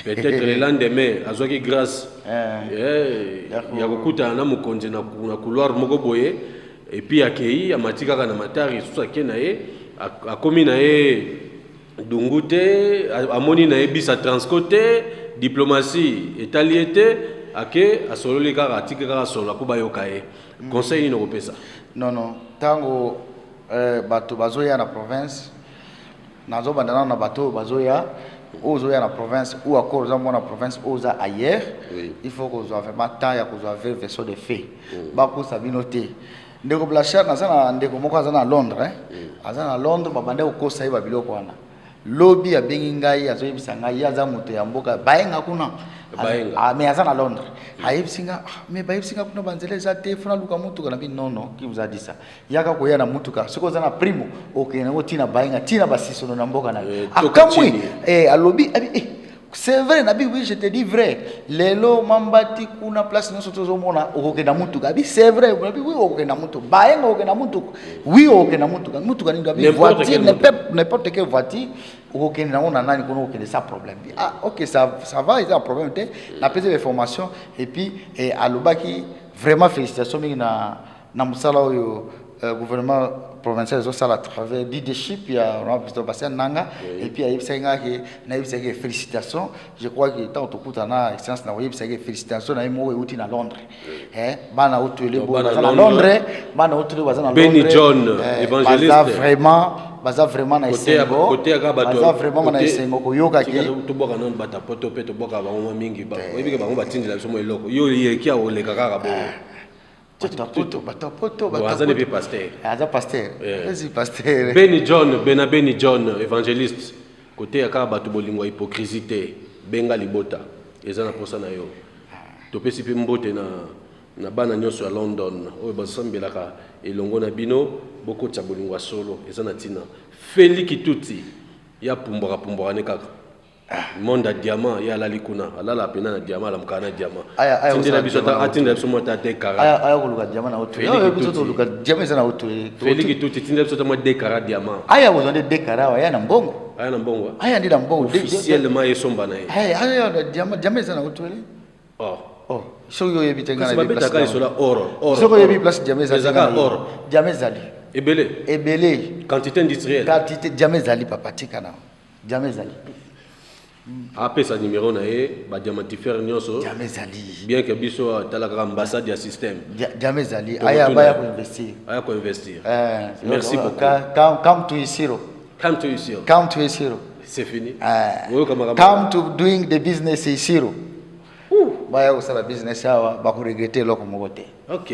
peut-être le lendemain azwaki grâce ya kokuta na mokonzi na couloir moko boye et puis akei amatika na Matari susa ke na ye akomi na ye dungu te amoni na ye bisa transporté diplomatie etali te ake asololi kaka atika kaka solo po bayoka ye conseil ni kopesa non tango bato bazoya na province nazo bandana na bato bazoya ozoya na province ou encore za mona province oza ailleurs il faut que soit vraiment temps ya ko soit verso de fait ba ko sabino te ndeko Blachard na ndeko moko azana Londres azana Londres babande ko sa ba biloko wana lobby ya bengi ngai azoyebisa ngai ya za moto ya mboka bayenga kuna mais azana Londres ayebsinga mais bayebsinga kuna banzela za te funa luka mutuka na bi non qui vous a dit ça yaka ko ya na mutuka siko zana primo okay na tina bayenga tina basisono na mboka na akamwi alobi C'est vrai, oui, je te dis vrai. Lelo mambati kuna place nous sommes au mona okokenda mutuka. C'est vrai, oui okokenda mutuka. Baenga okokenda mutuka. Oui okokenda mutuka. Mutuka ni ndabi voiture, n'importe quelle voiture okokenda on nani kono okende ça problème. Ah OK, ça va, il y a un problème té. La prise de formation et puis alobaki vraiment félicitations na musala oyo gouvernement provincial à travers leadership il y a Christophe Bastien Nanga et puis il y a félicitations. Je crois que tant au na excellence na félicitations na mo outi na Londres bana outele bo na Londres bana outele baza na Londres Benny John évangéliste vraiment na Esengo baza vraiment na Esengo koyoka ki to boka non bata poto pe to boka ba mo mingi ba oyebike ba mo batindela biso mo eloko yo yeki a oleka kaka bo pasteur. Benny John, évangéliste. Côté à Karabatou Bolingo, hypocrisie, Benga Libota, et en a pour ça na yo. Topé si mbote na bana nyoso à London, o basambelaka et longo na bino, beaucoup de Bolingo solo, et en a tina. Félix Tuti, ya pumbora ne kaka. Monde à diamant, il y a la likuna, la pena na diamant, la mkana diamant. Tindela bisota, atinda biso ta dekara. Aya ko luka diamant na auto. Aya biso luka diamant na auto. Félix Tuti tindela bisota mo dekara diamant. Aya ko zonde dekara aya na mbongo. Aya na mbongo. Aya ndi na mbongo. Officiellement yesomba na ye. Aya diamant na auto. Oh. Soko yebi tenga na place. Parce que or. Soko yebi place diamant za. Or. Diamant zali. Ebele. Quantité industrielle. Quantité diamant zali papa tika na. Diamant zali. Après sa numéro nae ba diamantifère nyonso bien que biso talaka ambassade du système Diamezali aya ba ya investir merci beaucoup come to Isiro c'est fini come to doing the business Isiro baya usala business awa ba ko regretter loko mogote. OK.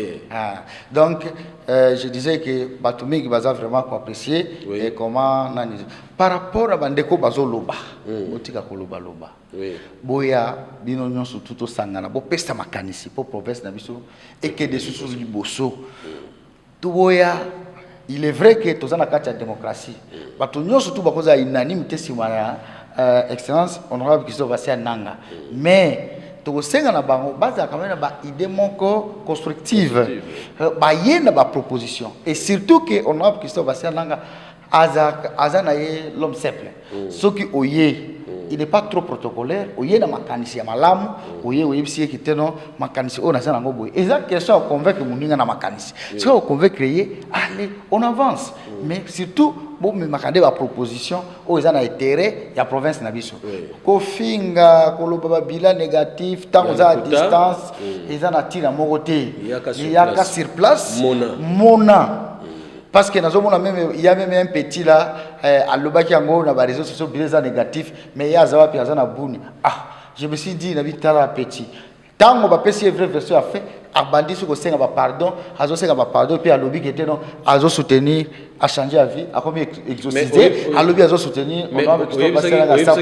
Donc je disais que Batumiki baza vraiment apprécié et comment par rapport à bandeko bazoloba otika koloba loba. Oui. Boya bino nyonso tuto sangana bo pesta makanisi po province na biso et que des sous liboso. To boya il est vrai que tozana kati ya démocratie. Bato nyonso tu bakoza unanimité simana excellence honorable Christophe Bastien Nanga. Mais tokosenga na bango baza quand même ba idée moko constructive ba yena ba proposition et surtout que honorable Christophe Bastien Nanga azana l'homme simple ce qui oye il n'est pas trop protocolaire oye na makanisi ya malamu oye bisi kiteno makanisi on azana ngoboy exact question convaincre muninga na makanisi si on convaincre allez on avance mais surtout bon me makande ba proposition o ezana intérêt ya province na biso ko finga ko loba bilan négatif tant za à distance ezana tira moko te yaka sur place mona parce que il y a même un petit là à l'obaki yango na ba réseaux sociaux bilan négatif mais ya za wapi azana buni je me suis dit na bitala petit tant on va passer vraie version a fait abandi sur ko senga ba pardon azo senga ba pardon puis à lobby qui était non azo soutenir a changer la vie a comme exorciser à lobby azo soutenir on va tout passer la ça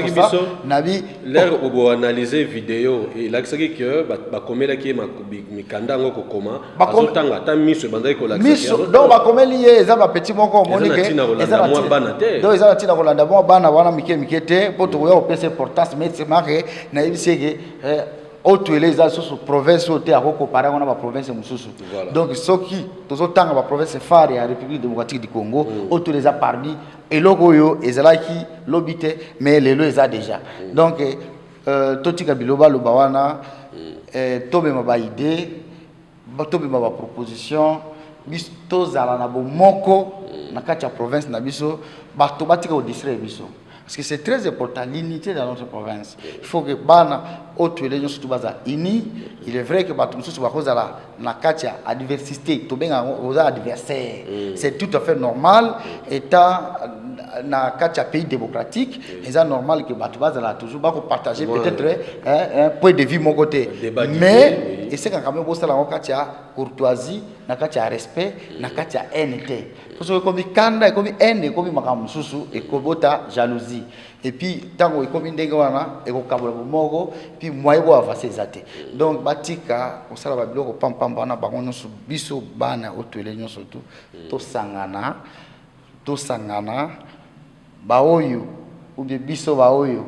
nabi l'air au analyser vidéo et là c'est que ba komela ki mikanda ngoko koma azo tanga ta miso bandai ko la miso donc ba komeli eza ba petit moko monique eza moi bana te donc eza tina ko landa moi bana wana mike te pour to yo pese importance mais c'est marqué na ibise que autre les associations province au à comparer on a la province mususu donc ce qui tous autant la province phare la République démocratique du Congo autre les a parmi et logo yo ezalaki lobité mais les lo eza déjà donc totika biloba lobawana tobe ma ba idée tobe ma ba proposition bis tozala na bomoko na kati ya province na biso bato batika au district biso. Parce que c'est très important, l'unité dans notre province. Il faut que Bana, autres les gens surtout baza unis. Il est vrai que Batumsu soit cause à la katia à diversité, tout bien aux adversaires. C'est tout à fait normal. Étant na katia pays démocratique, c'est normal que Batubaza là toujours partager peut-être un point de vue mon côté. Mais et c'est quand même ça la katia courtoisie, na katia respect, na katia NT. Parce que comme kanda comme haine comme makamususu et kobota jalousie et puis tango comme ndenge wana et ko kabola moko puis moyo ko avancer zate donc batika ko sala ba biloko pam pam bana bango nyonso biso bana otwele nyonso to sangana ba oyo ou bien biso ba oyo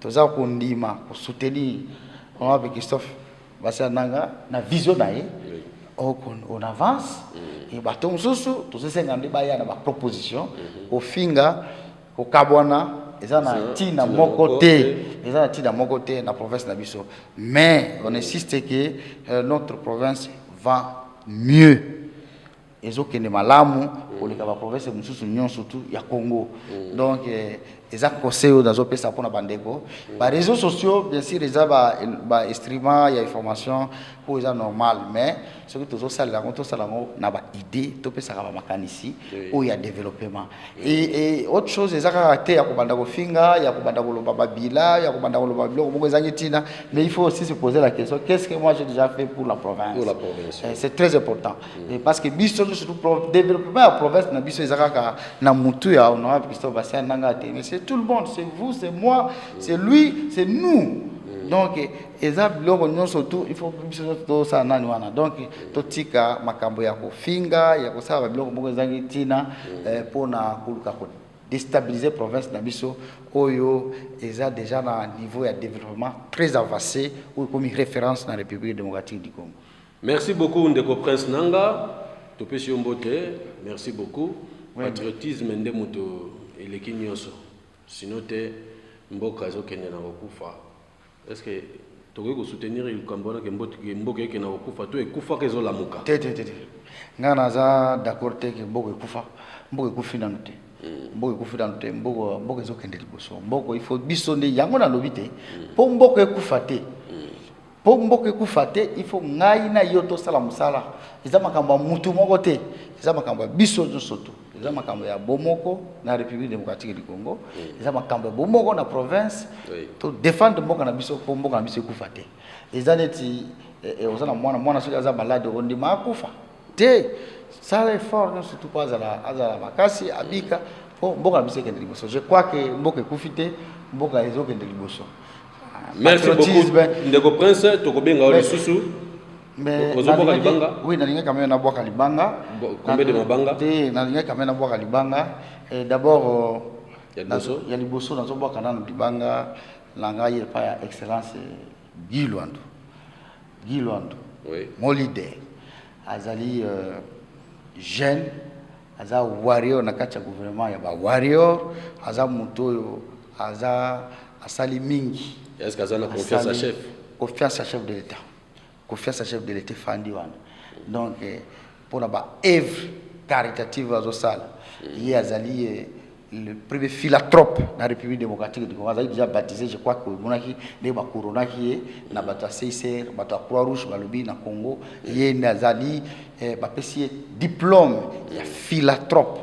toza kondima pour soutenir honorable Christophe Bassia Nanga na vision na ye on avance et bato mosusu tozosenga nde baya na ba proposition kofinga kokabwana eza na tina moko te eza na tina moko te na province na biso, mais on insiste que notre province va mieux ezokende malamu koleka ba province mosusu nyonso tu ya Congo. Donc eza conseil oyo nazopesa mpona bandeko ba réseaux sociaux bien sûr eza ba streaming ya information po eza normal, mais soki tozosalela ngo tosalango na ba idée topesaka ba makanisi oyo ya développement et autre chose eza kaka te ya kobanda kofinga ya kobanda koloba babila ya kobanda koloba biloko moko ezangi tina, mais il faut aussi se poser la question qu'est-ce que moi j'ai déjà fait pour la province, c'est très important et parce que biso surtout développement ya province na biso eza kaka na mutu ya honorable Christophe Bassia Nanga te, mais c'est tout le monde, c'est vous, c'est moi, c'est lui, c'est nous. Donc eza biloko nyonso tu il faut biso to sa nani wana, donc totika makambo ya kofinga ya kosala biloko moko ezangi tina pona kuluka ko déstabiliser province na biso oyo eza déjà na niveau ya développement très avancé ou comme référence dans la République démocratique du Congo. Merci beaucoup Ndeko Prince Nanga, topesi mbote, merci beaucoup. Patriotisme nde moto eleki nyonso, sinon te mboka ezokende na kokufa. Est-ce que tu veux soutenir le Cambodge que mboka eke na kokufa to ekufa kezo lamuka? Te. Nga naza d'accord te que mboka ekufa, mboka ekufi na nute. Mboka ekufi na nute, mboka ezokende liboso. Mboka il faut biso nde yango na lobi te. Po mboka ekufa te. Po mboka ekufa te, il faut ngai na yo to sala musala. Eza makambo ya mutu moko te. Eza makambo ya biso nyonso tu. Eza makambo ya bomoko na République démocratique du Congo. Eza makambo ya bomoko na province. To défendre mboka na biso po mboka na biso ekufa te. Eza neti ozana mwana soki aza malade ondima akufa te. Sala effort nyonso tu po azala makasi abika po mboka na biso ekende liboso. Je crois que mboka ekufi te, mboka ezokende liboso. Merci beaucoup Ndeko Prince, tokobenga o lisusu. Mais oui, nalinga quand même na boka libanga. Combien de mabanga? Nalinga quand même na boka libanga. Et d'abord il y a liboso na boka na libanga langa il pa ya excellence Guy Luandu. Oui. Mon leader. Azali jeune, aza warrior na kati ya gouvernement ya ba warrior, aza muto aza asali mingi. Est-ce que aza na confiance à chef? Confiance à chef de l'État. Confiance à chef de l'État Fandi wana. Donc pour la œuvre caritative à Zosala, il y a le premier philanthrope dans la République démocratique du Congo. Il a déjà baptisé, je crois que monaki ne ba corona qui na bata CICR, bata Croix Rouge balobi na Congo, il y a nazali ba pesi diplôme ya philanthrope.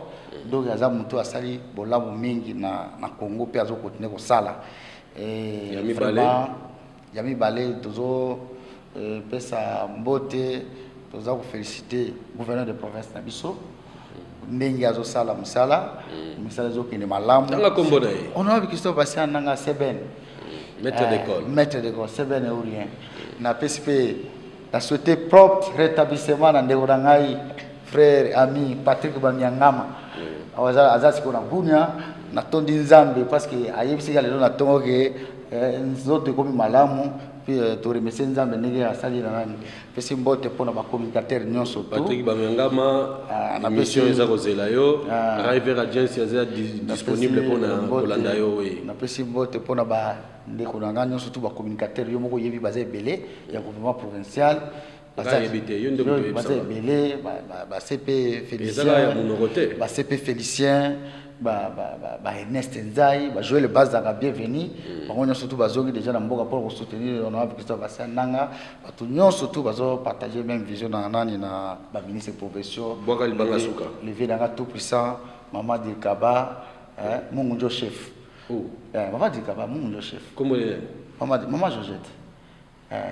Donc yaza muto asali bolamu mingi na Congo pe azo continuer ko sala. Et vraiment Yami Balé tozo pesa mbote toza ko féliciter gouverneur de province na biso ndenge azo sala musala zo kene malamu tanga kombo na ye honorable Christophe Bassia Nanga Seben maître d'école Seben ou rien na PSP la souhaité propre rétablissement na ndeko ngai frère ami Patrick Banyangama aza siko na bunya na tondi nzambe parce que ayebisi lelo na tongo ke nzoto komi malamu puis to remercier nzambe ndenge asali na nani pesi mbote pona ba communicateur nyonso to Patrick Bamengama na mission eza kozela yo driver agency eza disponible pona kolanda yo oui na pesi mbote pona ba ndeko na ngana nyonso to ba communicateur yo moko yebi baza ebele ya gouvernement provincial baza ebele ba CP Félicien ba CP Félicien ba Ernest Nzai ba Joël Bazaga bienvenue bango nyonso tu bazongi déjà na mboka pour soutenir honorable Christophe Bassia Nanga batu nyonso tu bazo partager même vision na nani na ba ministre provinciaux Boka Libanga Suka levé dans tout puissant Maman Dikaba Mungu njo chef Maman Dikaba Mungu njo chef comment Maman Georgette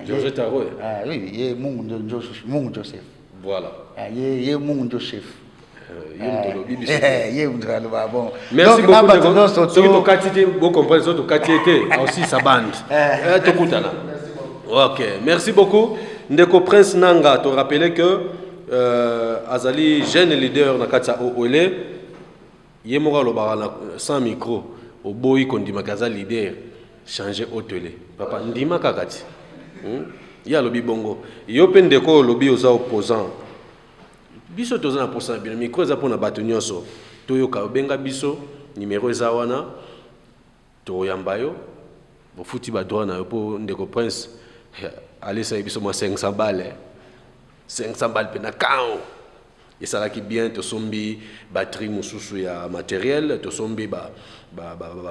Georgette Aroy oui ye Mungu njo chef voilà ye Mungu njo chef bon. Merci beaucoup. Ceux qui ont quitté, vous comprenez, ceux qui ont quitté aussi sa bande. Ok, merci beaucoup. Ndeko Prince Nanga, te rappeler que Azali, jeune leader dans Katsa Oole, Yemora Lobara sans micro, au Boy Kondi Makaza leader. changer hôtelier. Papa, ndima kakati. Ya lobi bongo. Yo pendeko lobi oza opposant. Biso toza na posa bien micro eza pona bato nyonso. Toyoka benga biso numéro eza wana. To yambayo. Bo futi ba droit na yo po ndeko prince. Allez ça biso mo 500 balles. 500 balles pena kao. Et ça là qui bien to sombi batterie mususu ya matériel, to sombi ba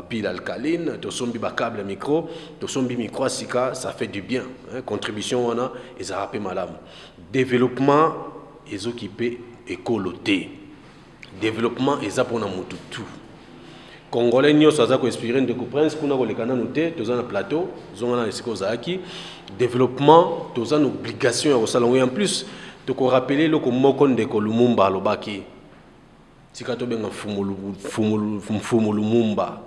pile alcaline, to sombi ba câble micro, to sombi micro sika, ça fait du bien. Contribution on a et ça rappelle madame. Développement ils occupé écoloté. Développement ils a pour na mutu tout. Congolais nyo ça ko inspirer de ko prince kuna ko lekana noté, to za na plateau, zonga na siko zaki. Développement, to za une obligation au salon et en plus to ko rappeler le ko moko ndeko Lumumba lobaki. Tika to benga fumu Lumumba.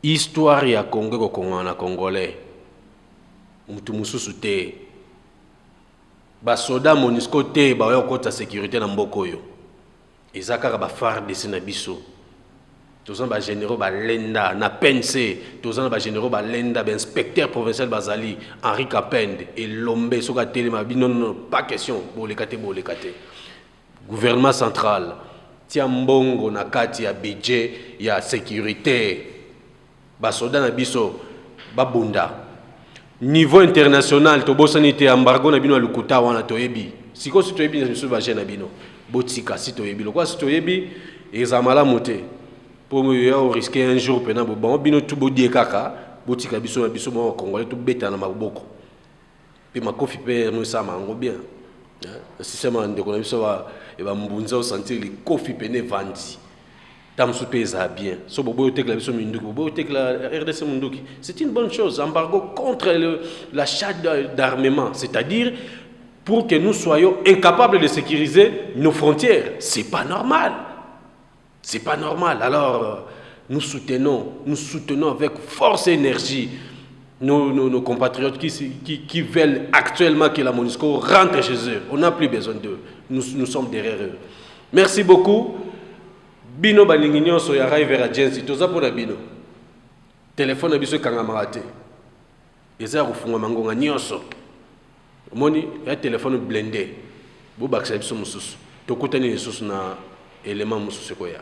Histoire ya Congo ko Congo na congolais. Mutu mususu te. Ba soda MONUSCO te ba yo kota sécurité na mboko yo. Ezaka ba phare de Sinabiso. Tous les généraux Balenda, na pense, tous les généraux Balenda, inspecteur provincial Bazali, Henri Capende et Lombe, Soka Telema, non, pas question, bolekate. Gouvernement central, Tiambongo, Nakati, ya budget, ya sécurité, Basoda na biso, Babunda. Niveau international, to bosanité, embargo na bino lukuta wana toyebi. Siko si toyebi na biso ba na bino, botika si toyebi. Lokwa si toyebi, ezamala mote. Pour me risquer un jour pendant bon bino tout bodi kaka botika biso mo congolais tout beta na maboko puis ma kofi pe mo ça mango bien système de ko biso e ba mbunza au sentir les kofi pene vandi tam sou pesa bien so bobo tekla biso minduki bobo tekla RDC munduki c'est une bonne chose embargo contre l'achat d'armement c'est-à-dire pour que nous soyons incapables de sécuriser nos frontières c'est pas normal. C'est pas normal. Alors, nous soutenons avec force et énergie nos compatriotes qui veulent actuellement que la MONUSCO rentre chez eux. On n'a plus besoin d'eux. Nous sommes derrière eux. Merci beaucoup. Bino Balinguignon soya vers agency. Tout ça pour la Bino. Téléphone abiso kangamarate. Eza rufunga mangonga nyonso. Moni ya téléphone blindé. Bo baksa biso mususu. Tokutani mususu na élément mususu koya.